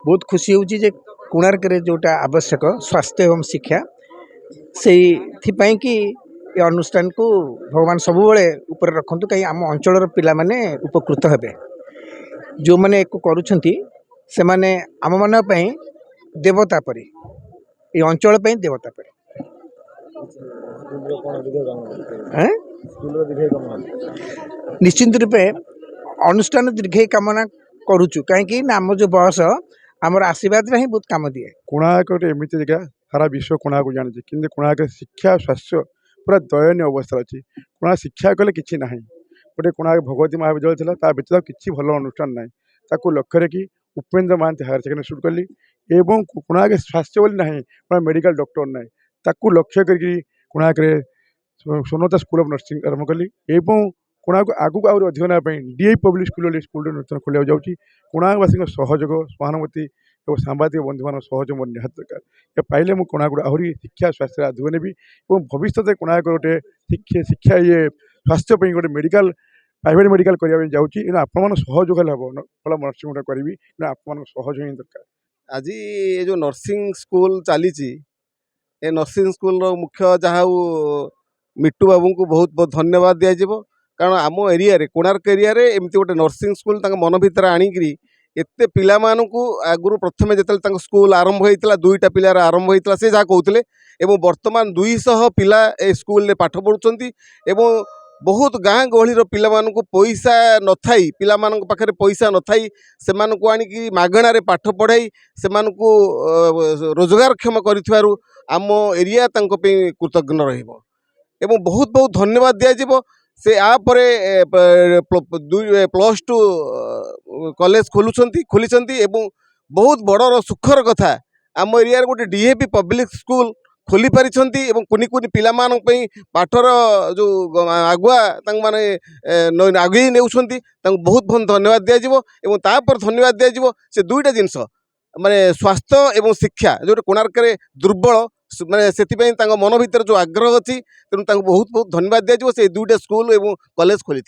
बहुत खुशी होउची जे कोणार्क रे जोटा आवश्यक स्वास्थ्य एवं शिक्षा से कि ये अनुष्ठान को भगवान सब ऊपर रखु कहीं आम अंचल पिला माने उपकृत हेबे जो मैंने करुछंती से माने आम मान देवता परी ये अंचल देवता परी निश्चिंत रूपे अनुष्ठान दीर्घ कामना करुचु कहीं आम जो बयस आमर आशीर्वाद ही बहुत काम दिए। कोणार्क गोटे एमती जगह सारा विश्व कोणार्क जानी कि कोणार्क शिक्षा स्वास्थ्य पूरा दयनीय अवस्था अच्छी कोणार्क शिक्षा कले कि ना गोटे कोणार्क भगवती महाविद्यालय था व्यतीत किसी भल अनुष्ठान ना ताकू लक्ष्य रखी Upendra Mahanti higher secondary school कली एवं कोणार्क स्वास्थ्य बोली ना मेडिकल डॉक्टर ना ताकू लक्ष्य करके कोणार्क सोनता स्कूल ऑफ नर्सिंग आरंभ कली एवं कोणार्क आगू आहरी अधिक ना डीआई पब्लिक स्कूल स्कूल नूतन खोल जाऊँगी कोणार्कवासी सहयोग सहानुभूति और सांबादिक बंधु मान सहयोग मोर निहत दरकार ये पाइले मुझे कोणार्क आहरी शिक्षा स्वास्थ्य आधुनिक नेबी और भविष्य में कोणार्क गोटे शिक्षा ये स्वास्थ्य गोटे मेडिकल प्राइवेट मेडिकल करने जाऊँगी आपण सहयोग हम भल नर्सिंग गोटे करी आप सहयोग ही दरकार। आज ये जो नर्सिंग स्कूल चली ए नर्सिंग स्कूल मुख्य जहाँ मिट्टू बाबू को बहुत बहुत धन्यवाद दिज्व कारण आम एरिया कोणार्क एरिया एमती गोटे नर्सिंग स्कूल मन भितर आणिकी एते पिला मानू आगु प्रथम जो स्कूल आरंभ होता दुईटा पिलार आरंभ होता से जहाँ कहते एवं वर्तमान 200 पिला ए स्कूल पाठ पढ़ुंट एवं बहुत गाँ गहली पिला मानू पैसा न थाई पिला मानक पाखरे पैसा न थाई से आणिकी मागणार पाठ पढ़ाई से रोजगारक्षम कर आम एरिया कृतज्ञ रहिबो एवं बहुत बहुत धन्यवाद दिज्व से आपरे +2 कॉलेज खोली एवं बहुत बड़र सुखर कथा आम एरिया गोटे डीएपी पब्लिक स्कूल खोली पारिछंती एवं कुनि कुनि पिला मानक पई पाठर जो आगुआ माने आगे नेउछंती बहुत बहुत धन्यवाद दिज्व एवं तापर धन्यवाद दिज्व से दुईटा जिनस माने स्वास्थ्य एवं शिक्षा जो कोणार्क दुर्बल माने से मन भीतर जो आग्रह अच्छी तेणु बहुत बहुत धन्यवाद दिज्व से दुईटा स्कूल एवं कॉलेज खोली।